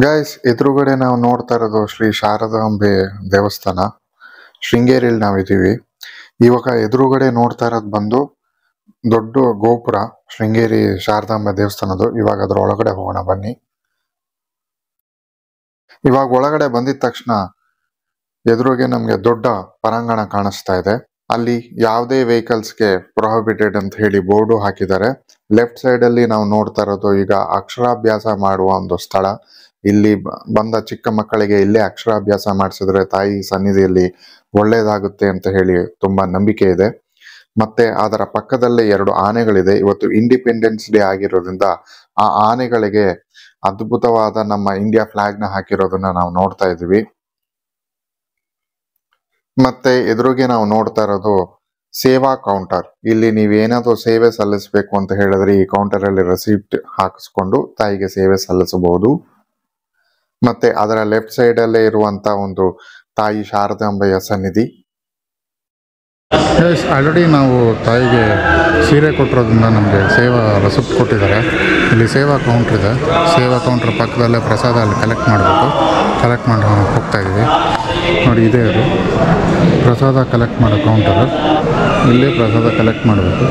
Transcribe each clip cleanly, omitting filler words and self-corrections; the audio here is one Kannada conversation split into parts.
ಗೈಸ್, ಎದುರುಗಡೆ ನಾವು ನೋಡ್ತಾ ಇರೋದು ಶ್ರೀ ಶಾರದಾಂಬೆ ದೇವಸ್ಥಾನ. ಶೃಂಗೇರಿಯಲ್ಲಿ ನಾವಿದ್ದೀವಿ. ಇವಾಗ ಎದುರುಗಡೆ ನೋಡ್ತಾ ಇರೋದು ಬಂದು ದೊಡ್ಡ ಗೋಪುರ, ಶೃಂಗೇರಿ ಶಾರದಾಂಬೆ ದೇವಸ್ಥಾನದ್ದು. ಇವಾಗ ಅದ್ರ ಒಳಗಡೆ ಹೋಗೋಣ ಬನ್ನಿ. ಇವಾಗ ಒಳಗಡೆ ಬಂದಿದ ತಕ್ಷಣ ಎದುರಿಗೆ ನಮ್ಗೆ ದೊಡ್ಡ ಪರಾಂಗಣ ಕಾಣಿಸ್ತಾ ಇದೆ. ಅಲ್ಲಿ ಯಾವುದೇ ವೆಹಿಕಲ್ಸ್ಗೆ ಪ್ರೊಹಿಬಿಟೆಡ್ ಅಂತ ಹೇಳಿ ಬೋರ್ಡು ಹಾಕಿದ್ದಾರೆ. ಲೆಫ್ಟ್ ಸೈಡ್ ಅಲ್ಲಿ ನಾವು ನೋಡ್ತಾ ಇರೋದು ಈಗ ಅಕ್ಷರಾಭ್ಯಾಸ ಮಾಡುವ ಒಂದು ಸ್ಥಳ. ಇಲ್ಲಿ ಬಂದ ಚಿಕ್ಕ ಮಕ್ಕಳಿಗೆ ಇಲ್ಲೇ ಅಕ್ಷರಾಭ್ಯಾಸ ಮಾಡಿಸಿದ್ರೆ ತಾಯಿ ಸನ್ನಿಧಿಯಲ್ಲಿ ಒಳ್ಳೇದಾಗುತ್ತೆ ಅಂತ ಹೇಳಿ ತುಂಬಾ ನಂಬಿಕೆ ಇದೆ. ಮತ್ತೆ ಅದರ ಪಕ್ಕದಲ್ಲೇ 2 ಆನೆಗಳಿದೆ. ಇವತ್ತು ಇಂಡಿಪೆಂಡೆನ್ಸ್ ಡೇ ಆಗಿರೋದ್ರಿಂದ ಆ ಆನೆಗಳಿಗೆ ಅದ್ಭುತವಾದ ನಮ್ಮ ಇಂಡಿಯಾ ಫ್ಲಾಗ್ ನ ಹಾಕಿರೋದನ್ನ ನಾವು ನೋಡ್ತಾ ಇದೀವಿ. ಮತ್ತೆ ಎದುರಿಗೆ ನಾವು ನೋಡ್ತಾ ಇರೋದು ಸೇವಾ ಕೌಂಟರ್. ಇಲ್ಲಿ ನೀವೇನಾದ್ರೂ ಸೇವೆ ಸಲ್ಲಿಸಬೇಕು ಅಂತ ಹೇಳಿದ್ರೆ ಈ ಕೌಂಟರ್ ಅಲ್ಲಿ ರೆಸಿಪ್ಟ್ ಹಾಕಿಸ್ಕೊಂಡು ತಾಯಿಗೆ ಸೇವೆ ಸಲ್ಲಿಸಬಹುದು. ಮತ್ತೆ ಅದರ ಲೆಫ್ಟ್ ಸೈಡ್ ಅಲ್ಲೇ ಇರುವಂತ ಒಂದು ತಾಯಿ ಶಾರದಾಂಬೆಯ ಸನ್ನಿಧಿ. ಆಲ್ರೆಡಿ ನಾವು ತಾಯಿಗೆ ಸೀರೆ ಕೊಟ್ಟಿರೋದ್ರಿಂದ ನಮಗೆ ಸೇವಾ ರೆಸಿಪ್ಟ್ ಕೊಟ್ಟಿದ್ದಾರೆ. ಇಲ್ಲಿ ಸೇವಾ ಕೌಂಟರ್ ಇದೆ. ಸೇವಾ ಕೌಂಟರ್ ಪಕ್ಕದಲ್ಲೇ ಪ್ರಸಾದ ಅಲ್ಲಿ ಕಲೆಕ್ಟ್ ಮಾಡಿ ಹೋಗ್ತಾ ಇದ್ದೀವಿ. ನೋಡಿ, ಇದೇ ಅದು ಪ್ರಸಾದ ಕಲೆಕ್ಟ್ ಮಾಡೋ ಕೌಂಟರು. ಇಲ್ಲೇ ಪ್ರಸಾದ ಕಲೆಕ್ಟ್ ಮಾಡಬೇಕು.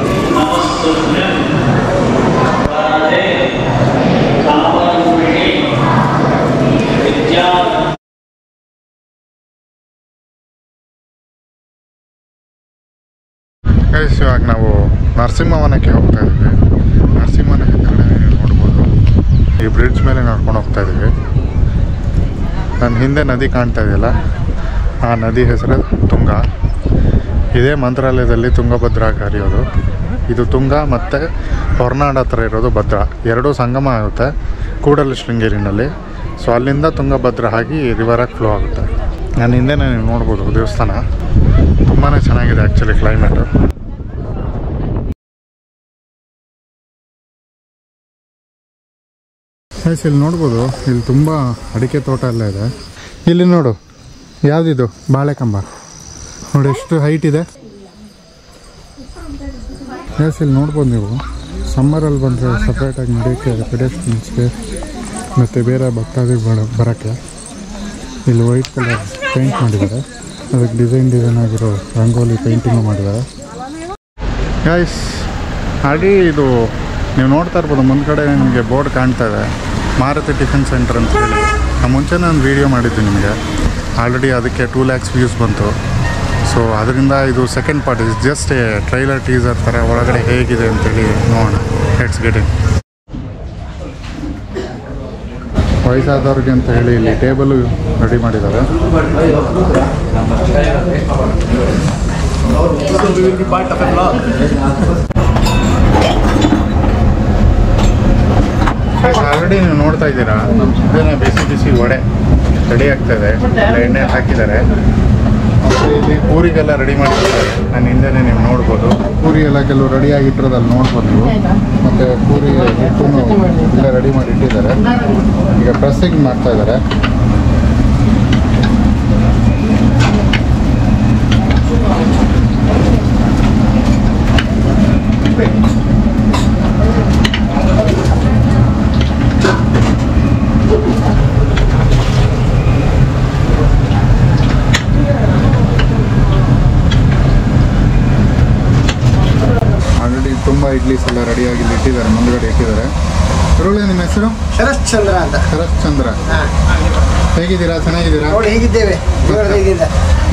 ಇವಾಗ ನಾವು ನರಸಿಂಹವನಕ್ಕೆ ಹೋಗ್ತಾ ಇದ್ದೀವಿ. ನರಸಿಂಹವನಕ್ಕೆ ನೋಡ್ಬೋದು. ಈ ಬ್ರಿಡ್ಜ್ ಮೇಲೆ ನಡ್ಕೊಂಡು ಹೋಗ್ತಾ ಇದ್ದೀವಿ. ನನ್ನ ಹಿಂದೆ ನದಿ ಕಾಣ್ತಾ ಇದೆಯಲ್ಲ, ಆ ನದಿ ಹೆಸರು ತುಂಗ. ಇದೇ ಮಂತ್ರಾಲಯದಲ್ಲಿ ತುಂಗಭದ್ರಾ ಹರಿಯೋದು. ಇದು ತುಂಗ ಮತ್ತು ಹೊರನಾಡು ಹತ್ರ ಇರೋದು ಭದ್ರಾ, ಎರಡೂ ಸಂಗಮ ಆಗುತ್ತೆ ಕೂಡಲ ಶೃಂಗೇರಿನಲ್ಲಿ. ಸೊ ಅಲ್ಲಿಂದ ತುಂಗಭದ್ರಾ ಆಗಿ ರಿವರಾಗಿ ಫ್ಲೋ ಆಗುತ್ತೆ. ನನ್ನ ಹಿಂದೆ ನೀವು ನೋಡ್ಬೋದು ದೇವಸ್ಥಾನ. ತುಂಬಾ ಚೆನ್ನಾಗಿದೆ ಆ್ಯಕ್ಚುಲಿ ಕ್ಲೈಮೇಟು. ಇಲ್ಲಿ ನೋಡ್ಬೋದು, ಇಲ್ಲಿ ತುಂಬ ಅಡಿಕೆ ತೋಟ ಎಲ್ಲ ಇದೆ. ಇಲ್ಲಿ ನೋಡು, ಯಾವುದಿದು ಬಾಳೆಕಂಬ ನೋಡಿ, ಎಷ್ಟು ಹೈಟ್ ಇದೆ. ಇಲ್ಲಿ ನೋಡ್ಬೋದು ನೀವು. ಸಮ್ಮರಲ್ಲಿ ಬಂದರೆ ಸಪ್ರೇಟಾಗಿ ನಡೆಯೋಕ್ಕೆ ಪೆಡೆಸ್ಟ್ರಿಯನ್ಸ್ಗೆ ಮತ್ತು ಬೇರೆ ಭಕ್ತಾದಿಗೆ ಬರೋಕ್ಕೆ ಇಲ್ಲಿ ವೈಟ್ ಕಲರ್ ಪೇಂಟ್ ಮಾಡಿದ್ದಾರೆ. ಅದಕ್ಕೆ ಡಿಸೈನ್ ಆಗಿರೋ ರಂಗೋಲಿ ಪೇಂಟಿಂಗು ಮಾಡಿದ್ದಾರೆ. ಗೈಸ್, ಹಾಗೆ ಇದು ನೀವು ನೋಡ್ತಾ ಇರ್ಬೋದು, ಮುಂದ್ಗಡೆ ನಿಮಗೆ ಬೋರ್ಡ್ ಕಾಣ್ತಾ ಇದೆ, ಮಾರುತಿ ಟಿಫಿನ್ ಸೆಂಟರ್ ಅಂತ ಹೇಳಿ. ನಾನು ಮುಂಚೆನೇ ಒಂದು ವೀಡಿಯೋ ಮಾಡಿದ್ದೆ ನಿಮಗೆ. ಆಲ್ರೆಡಿ ಅದಕ್ಕೆ 2 lakhs ವ್ಯೂಸ್ ಬಂತು. ಸೊ ಅದರಿಂದ ಇದು second part. Is just A trailer teaser ಥರ. ಒಳಗಡೆ ಹೇಗಿದೆ ಅಂತೇಳಿ ನೋಡೋಣ. Let's get in. ವಯಸ್ಸಾದವ್ರಿಗೆ ಅಂತ ಹೇಳಿ ಇಲ್ಲಿ ಟೇಬಲು ರೆಡಿ ಮಾಡಿದ್ದಾರೆ. ಆಲ್ರೆಡಿ ನೀವು ನೋಡ್ತಾ ಇದ್ದೀರಾ, ನಮ್ಮ ಸುದ್ದೇನೆ ಬಿಸಿ ವಡೆ ರೆಡಿ ಆಗ್ತಾಯಿದೆ. ಎಣ್ಣೆ ಹಾಕಿದ್ದಾರೆ. ಇಲ್ಲಿ ಪೂರಿಗೆಲ್ಲ ರೆಡಿ ಮಾಡಿರ್ತಾರೆ. ನನ್ನ ಹಿಂದೆನೇ ನೀವು ನೋಡ್ಬೋದು. ಪೂರಿ ಎಲ್ಲ ಕೆಲವು ರೆಡಿ ಆಗಿಟ್ಟಿರೋದಲ್ಲಿ ನೋಡ್ಬೋದು ನೀವು. ಮತ್ತು ಪೂರಿ ಹಿಟ್ಟು ಎಲ್ಲ ರೆಡಿ ಮಾಡಿ ಇಟ್ಟಿದ್ದಾರೆ. ಈಗ ಪ್ರೆಸ್ಸಿಂಗ್ ಮಾಡ್ತಾ ಇದ್ದಾರೆ. ತುಂಬ ಇಡ್ಲೀಸ್ ಎಲ್ಲ ರೆಡಿಯಾಗಿ ಇಟ್ಟಿದ್ದಾರೆ, ಮುಂದುಗಡೆ ಇಟ್ಟಿದ್ದಾರೆ. ಇರೋಳೆ, ನಿಮ್ಮ ಹೆಸರು? ಶರತ್ ಚಂದ್ರ ಅಂತ. ಶರತ್ ಚಂದ್ರ, ಹೇಗಿದ್ದೀರಾ? ಚೆನ್ನಾಗಿದ್ದೀರಾ? ಹೇಗಿದ್ದೇವೆ.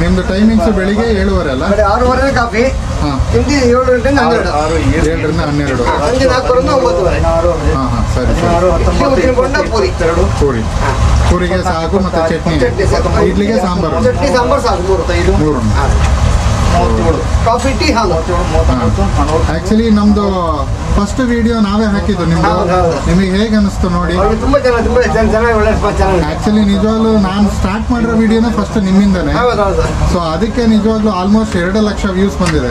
ನಿಮ್ದು ಟೈಮಿಂಗ್ಸ್ ಬೆಳಿಗ್ಗೆ 7:30 ಅಲ್ಲ? 6:30 ಕಾಫಿ. ತಿಂಡಿ 7 ಗಂಟೆಯಿಂದ 12. 7ರಿಂದ 12. ಸಂಜೆ 4ರಿಂದ 9:30. ಹಾಂ ಸರಿ. ಪೂರಿ, ಪೂರಿಗೆ ಸಾಗು ಮತ್ತು ಚಟ್ನಿ. ಇಡ್ಲಿಗೆ ಸಾಂಬಾರು. ಚಟ್ನಿ ಸಾಂಬಾರು ಸಾಕು. 3. ಕಾಫಿ ಟೀ ಹಾಲು. ಆಕ್ಚುಲಿ ನಮ್ದು ಫಸ್ಟ್ ವಿಡಿಯೋ ನಾವೇ ಹಾಕಿದ್ದು. ನಿಮಗೆ ಹೇಗೆ ಅನಿಸ್ತು ನೋಡಿ? ತುಂಬಾ ಚೆನ್ನಾಗಿ. ಆಕ್ಚುಲಿ ನಿಜವಾಗ್ಲೂ ನಾನು ಸ್ಟಾರ್ಟ್ ಮಾಡಿರೋ ವಿಡಿಯೋನ ಫಸ್ಟ್ ನಿಮ್ಮಿಂದಾನೆ. ಸೊ ಅದಕ್ಕೆ ನಿಜವಾಗ್ಲೂ ಆಲ್ಮೋಸ್ಟ್ 2 ಲಕ್ಷ ವ್ಯೂಸ್ ಬಂದಿದೆ.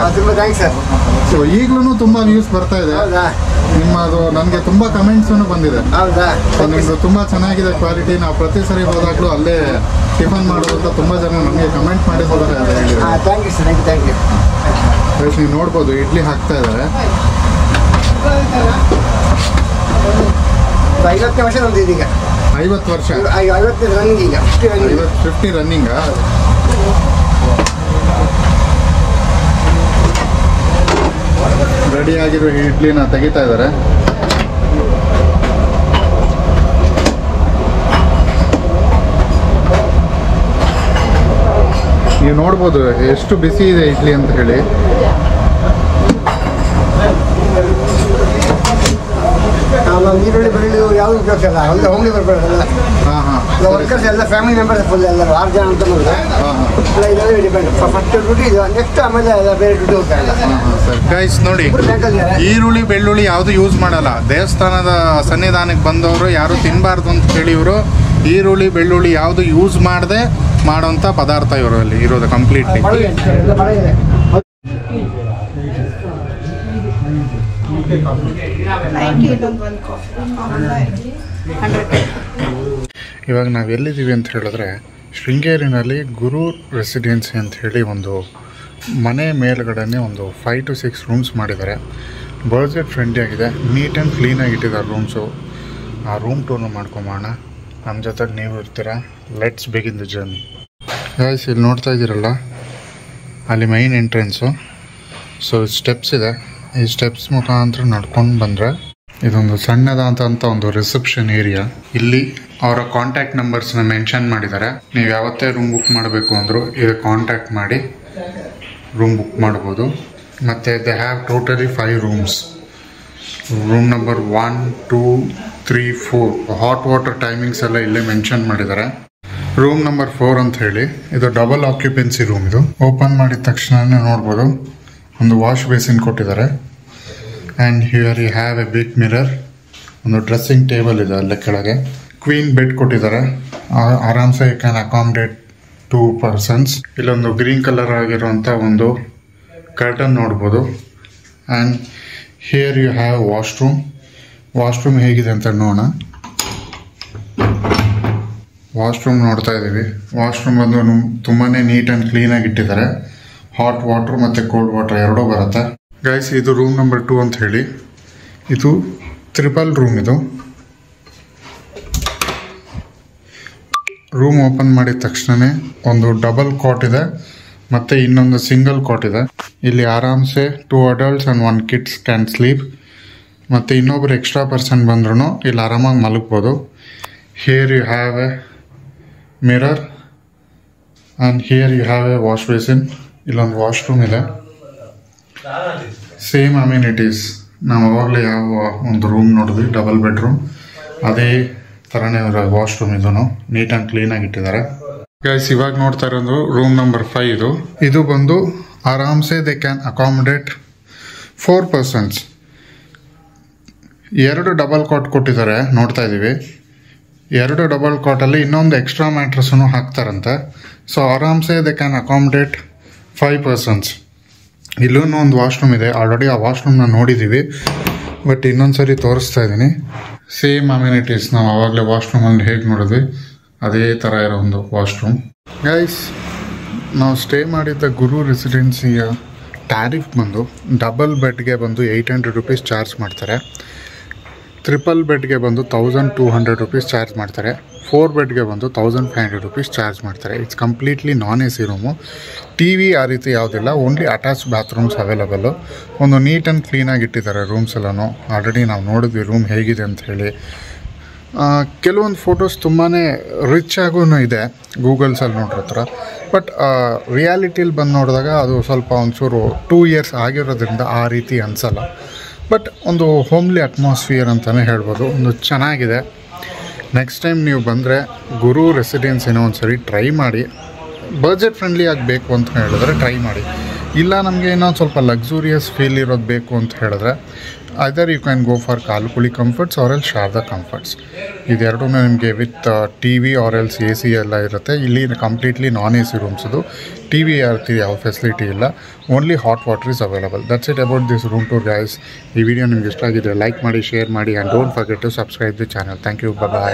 ಸೊ ಈಗಲೂ ತುಂಬಾ ವ್ಯೂಸ್ ಬರ್ತಾ ಇದೆ. ನಿಮ್ಮದು ನನಗೆ ತುಂಬಾ ಕಮೆಂಟ್ಸ್ ಬಂದಿದೆ. ಸೊ ನಿಮ್ದು ತುಂಬಾ ಚೆನ್ನಾಗಿದೆ ಕ್ವಾಲಿಟಿ. ನಾವು ಪ್ರತಿ ಸರಿ ಹೋದಾಗ್ಲೂ ಅಲ್ಲೇ ಟಿಫನ್ ಮಾಡೋದು ಅಂತ ತುಂಬಾ ಜನ ನಮಗೆ ಕಮೆಂಟ್ ಮಾಡಿದ್ದಾರೆ ಅಂತ ಹೇಳಿದ್ದಾರೆ. ನೀವು ನೋಡ್ಬೋದು, ಇಡ್ಲಿ ಹಾಕ್ತಾ ಇದ್ದಾರೆ. 50 ವರ್ಷ ನಮ್ದು ಇದೀಗ. 50 ವರ್ಷ 50 ರನ್ನಿಂಗ್ ಈಗ 50 ರನ್ನಿಂಗಾ? ರೆಡಿ ಆಗಿರೋ ಇಡ್ಲಿನ ತೆಗಿತಾ ಇದ್ದಾರೆ. ನೀವು ನೋಡ್ಬೋದು ಎಷ್ಟು ಬಿಸಿ ಇದೆ ಇಡ್ಲಿ ಅಂತ ಹೇಳಿ. ಈರುಳ್ಳಿ ಬೆಳ್ಳುಳ್ಳಿ ಯಾವುದು ಉಪಯೋಗಿಸಲ್ಲ, ಒಂದು ಹೋಮ್ಲಿ ಬರ್ಬೇಡಲ್ಲ. ವರ್ಕರ್ಸ್ ಎಲ್ಲ ಫ್ಯಾಮಿಲಿ ಮೆಂಬರ್ಸ್ ಫುಲ್ ಎಲ್ಲರೂ 6 ಜನ ಅಂತ ನೋಡಿದ್ರೆ ಇದೆಲ್ಲ ಡಿಪೆಂಡ್. ಫಸ್ಟ್ ಡ್ಯೂಟಿ ಇದು, ನೆಕ್ಸ್ಟ್ ಆಮೇಲೆ ಎಲ್ಲ ಬೇರೆ ಡ್ಯೂಟಿ ಹೋಗ್ತಾ ಇಲ್ಲ. ಗೈಸ್ ನೋಡಿ, ಈರುಳ್ಳಿ ಬೆಳ್ಳುಳ್ಳಿ ಯಾವುದು ಯೂಸ್ ಮಾಡಲ್ಲ. ದೇವಸ್ಥಾನದ ಸನ್ನಿಧಾನಕ್ಕೆ ಬಂದವರು ಯಾರು ತಿನ್ನಬಾರ್ದು ಅಂತ ಹೇಳಿ ಇವರು ಈರುಳ್ಳಿ ಬೆಳ್ಳುಳ್ಳಿ ಯಾವುದು ಯೂಸ್ ಮಾಡದೆ ಮಾಡೋಂಥ ಪದಾರ್ಥ ಇವರಲ್ಲಿ ಇರೋದು ಕಂಪ್ಲೀಟ್ಲಿ. ಇವಾಗ ನಾವು ಎಲ್ಲಿದ್ದೀವಿ ಅಂತ ಹೇಳಿದ್ರೆ ಶೃಂಗೇರಿನಲ್ಲಿ ಗುರು ರೆಸಿಡೆನ್ಸಿ ಅಂತ ಹೇಳಿ ಒಂದು ಮನೆ ಮೇಲ್ಗಡೆ ಒಂದು 5 to 6 ರೂಮ್ಸ್ ಮಾಡಿದ್ದಾರೆ. ಬಜೆಟ್ ಫ್ರೆಂಡ್ಲಿ ಆಗಿದೆ, ನೀಟ್ ಆ್ಯಂಡ್ ಕ್ಲೀನಾಗಿ ಇಟ್ಟಿದ್ದಾರೆ ರೂಮ್ಸು. ಆ ರೂಮ್ ಟೂರ್ನು ಮಾಡ್ಕೊಂಬೋಣ. ನಮ್ಮ ಜೊತೆಗೆ ನೀವು ಇರ್ತೀರಾ. Let's begin the journey. Guys ಇಲ್ಲಿ ನೋಡ್ತಾ ಇದ್ದೀರಲ್ಲ, ಅಲ್ಲಿ ಮೈನ್ ಎಂಟ್ರೆನ್ಸು. ಸೊ ಸ್ಟೆಪ್ಸ್ ಇದೆ, ಈ ಸ್ಟೆಪ್ಸ್ ಮುಖಾಂತರ ನಡ್ಕೊಂಡು ಬಂದರೆ ಇದೊಂದು ಸಣ್ಣದಾದಂಥ ಒಂದು ರಿಸೆಪ್ಷನ್ ಏರಿಯಾ. ಇಲ್ಲಿ ಅವರ ಕಾಂಟ್ಯಾಕ್ಟ್ ನಂಬರ್ಸ್ನ ಮೆನ್ಷನ್ ಮಾಡಿದ್ದಾರೆ. ನೀವು ಯಾವತ್ತೇ ರೂಮ್ ಬುಕ್ ಮಾಡಬೇಕು ಅಂದರೂ ಇದು ಕಾಂಟ್ಯಾಕ್ಟ್ ಮಾಡಿ ರೂಮ್ ಬುಕ್ ಮಾಡ್ಬೋದು. ಮತ್ತು they have totally 5 rooms. Room number 1, 2, 3, 4 hot water timings ಎಲ್ಲ ಇಲ್ಲೇ ಮೆನ್ಷನ್ ಮಾಡಿದ್ದಾರೆ. ರೂಮ್ ನಂಬರ್ 4 ಅಂತ ಹೇಳಿ, ಇದು ಡಬಲ್ ಆಕ್ಯುಪೆನ್ಸಿ ರೂಮ್. ಇದು ಓಪನ್ ಮಾಡಿದ ತಕ್ಷಣನೇ ನೋಡ್ಬೋದು ಒಂದು ವಾಶ್ ಬೇಸಿನ್ ಕೊಟ್ಟಿದ್ದಾರೆ. And here you have a big mirror. ಒಂದು ಡ್ರೆಸ್ಸಿಂಗ್ ಟೇಬಲ್ ಇದೆ ಅಲ್ಲೇ ಕೆಳಗೆ. ಕ್ವೀನ್ ಬೆಡ್ ಕೊಟ್ಟಿದ್ದಾರೆ. ಆರಾಮ್ಸೆ ಯು ಕ್ಯಾನ್ ಅಕಾಮಡೇಟ್ 2 persons. ಇಲ್ಲೊಂದು ಗ್ರೀನ್ ಕಲರ್ ಆಗಿರುವಂಥ ಒಂದು ಕರ್ಟನ್ ನೋಡ್ಬೋದು. And here you have washroom. Washroom ಹೇಗಿದೆ ಅಂತ ನೋಡೋಣ. ವಾಶ್ರೂಮ್ ನೋಡ್ತಾ ಇದ್ದೀವಿ. ವಾಶ್ರೂಮ್ ಬಂದು ತುಂಬಾ ನೀಟ್ ಆ್ಯಂಡ್ ಕ್ಲೀನಾಗಿ ಇಟ್ಟಿದ್ದಾರೆ. ಹಾಟ್ ವಾಟ್ರ್ ಮತ್ತು ಕೋಲ್ಡ್ ವಾಟರ್ ಎರಡೂ ಬರುತ್ತೆ. ಗೈಸ್ ಇದು ರೂಮ್ ನಂಬರ್ 2 ಅಂತ ಹೇಳಿ. ಇದು ಟ್ರಿಪಲ್ ರೂಮ್. ಇದು ರೂಮ್ ಓಪನ್ ಮಾಡಿದ ತಕ್ಷಣವೇ ಒಂದು ಡಬಲ್ ಕಾಟ್ ಇದೆ ಮತ್ತು ಇನ್ನೊಂದು ಸಿಂಗಲ್ ಕಾಟ್ ಇದೆ. ಇಲ್ಲಿ ಆರಾಮ್ಸೆ 2 adults and 1 kids can sleep. ಮತ್ತು ಇನ್ನೊಬ್ರು ಎಕ್ಸ್ಟ್ರಾ ಪರ್ಸನ್ ಬಂದ್ರೂ ಇಲ್ಲಿ ಆರಾಮಾಗಿ ಮಲಗ್ಬೋದು. Here you have a mirror and here you have a wash basin. ಇಲ್ಲೊಂದು ವಾಶ್ರೂಮ್ ಇದೆ. ಸೇಮ್ ಅಮ್ಯುನಿಟೀಸ್ ನಾವು ಅವಾಗಲೇ ಯಾವ ಒಂದು ರೂಮ್ ನೋಡಿದ್ವಿ, ಡಬಲ್ ಬೆಡ್ರೂಮ್, ಅದೇ ಥರನೇ ವಾಶ್ರೂಮ್. ಇದೂ ನೀಟ್ ಆ್ಯಂಡ್ ಕ್ಲೀನಾಗಿ ಇಟ್ಟಿದ್ದಾರೆ. ಗೈಸ್ ಇವಾಗ ನೋಡ್ತಾ ಇರೋದು ರೂಮ್ ನಂಬರ್ 5. ಇದು ಬಂದು ಆರಾಮ್ಸೆ they can accommodate 4 persons. 2 double cot ಕೊಟ್ಟಿದ್ದಾರೆ ನೋಡ್ತಾ ಇದ್ದೀವಿ. 2 ಡಬಲ್ ಕಾಟಲ್ಲಿ ಇನ್ನೊಂದು ಎಕ್ಸ್ಟ್ರಾ ಮ್ಯಾಟ್ರಸ್ಸನ್ನು ಹಾಕ್ತಾರಂತೆ. ಸೊ ಆರಾಮ್ಸೆ ದೇ ಕ್ಯಾನ್ ಅಕಾಮಡೇಟ್ 5 persons. ಇಲ್ಲೂ ಒಂದು ವಾಶ್ರೂಮ್ ಇದೆ. ಆಲ್ರೆಡಿ ಆ ವಾಶ್ರೂಮ್ನ ನೋಡಿದ್ದೀವಿ, ಬಟ್ ಇನ್ನೊಂದು ಸರಿ ತೋರಿಸ್ತಾ ಇದ್ದೀನಿ. ಸೇಮ್ ಅಮ್ಯುನಿಟೀಸ್ ನಾವು ಆವಾಗಲೇ ವಾಶ್ರೂಮಲ್ಲಿ ಹೇಗೆ ನೋಡಿದ್ವಿ ಅದೇ ಥರ ಇರೋ ಒಂದು ವಾಶ್ರೂಮ್. ಗೈಸ್ ನಾವು ಸ್ಟೇ ಮಾಡಿದ್ದ ಗುರು ರೆಸಿಡೆನ್ಸಿಯ ಟ್ಯಾರಿಫ್ ಬಂದು ಡಬಲ್ ಬೆಡ್ಗೆ ಬಂದು 800 rupees ಚಾರ್ಜ್ ಮಾಡ್ತಾರೆ. ಟ್ರಿಪಲ್ ಬೆಡ್ಗೆ ಬಂದು 1200 rupees ಚಾರ್ಜ್ ಮಾಡ್ತಾರೆ. 4 ಬೆಡ್ಗೆ ಬಂದು 1500 rupees ಚಾರ್ಜ್ ಮಾಡ್ತಾರೆ. It's completely non AC room. TV ಆ ರೀತಿ ಯಾವುದಿಲ್ಲ, ಓನ್ಲಿ ಅಟ್ಯಾಚ್ ಬಾತ್ರೂಮ್ಸ್ ಅವೈಲಬಲ್ಲು. ಒಂದು ನೀಟ್ ಆ್ಯಂಡ್ ಕ್ಲೀನಾಗಿ ಇಟ್ಟಿದ್ದಾರೆ ರೂಮ್ಸ್ ಎಲ್ಲನೂ. ಆಲ್ರೆಡಿ ನಾವು ನೋಡಿದ್ವಿ ರೂಮ್ ಹೇಗಿದೆ ಅಂತ ಹೇಳಿ. ಕೆಲವೊಂದು ಫೋಟೋಸ್ ತುಂಬಾ ರಿಚ್ ಆಗೂ ಇದೆ ಗೂಗಲ್ಸಲ್ಲಿ ನೋಡಿರೋ ಥರ. ಬಟ್ ರಿಯಾಲಿಟಿಲಿ ಬಂದು ನೋಡಿದಾಗ ಅದು ಸ್ವಲ್ಪ ಒಂಚೂರು 2 years ಆಗಿರೋದ್ರಿಂದ ಆ ರೀತಿ ಅನಿಸಲ್ಲ. ಬಟ್ ಒಂದು ಹೋಮ್ಲಿ ಅಟ್ಮಾಸ್ಫಿಯರ್ ಅಂತಲೇ ಹೇಳ್ಬೋದು. ಒಂದು ಚೆನ್ನಾಗಿದೆ. ನೆಕ್ಸ್ಟ್ ಟೈಮ್ ನೀವು ಬಂದರೆ ಗುರು ರೆಸಿಡೆನ್ಸಿನ ಒಂದು ಸರಿ ಟ್ರೈ ಮಾಡಿ. ಬಜೆಟ್ ಫ್ರೆಂಡ್ಲಿ ಆಗಬೇಕು ಅಂತ ಹೇಳಿದ್ರೆ ಟ್ರೈ ಮಾಡಿ. ಇಲ್ಲ ನಮಗೆ ಇನ್ನೊಂದು ಸ್ವಲ್ಪ ಲಕ್ಸುರಿಯಸ್ ಫೀಲ್ ಇರೋದು ಬೇಕು ಅಂತ ಹೇಳಿದ್ರೆ either you can go for Kalukuli comforts or else Sharada comforts. ಇದೆರಡೂ ನಿಮಗೆ with TV or else AC ಎಲ್ಲ ಇರುತ್ತೆ. ಇಲ್ಲಿ ಕಂಪ್ಲೀಟ್ಲಿ ನಾನ್ AC ರೂಮ್ಸ್. ಇದು TV ಯಾವ ಫೆಸಿಲಿಟಿ ಇಲ್ಲ, only hot water is available. That's it about this room tour guys. ಈ ವಿಡಿಯೋ ನಿಮ್ಗೆ ಇಷ್ಟ ಆಗಿದ್ರೆ ಲೈಕ್ ಮಾಡಿ, ಶೇರ್ ಮಾಡಿ, and don't forget to subscribe the channel. Thank you, bye.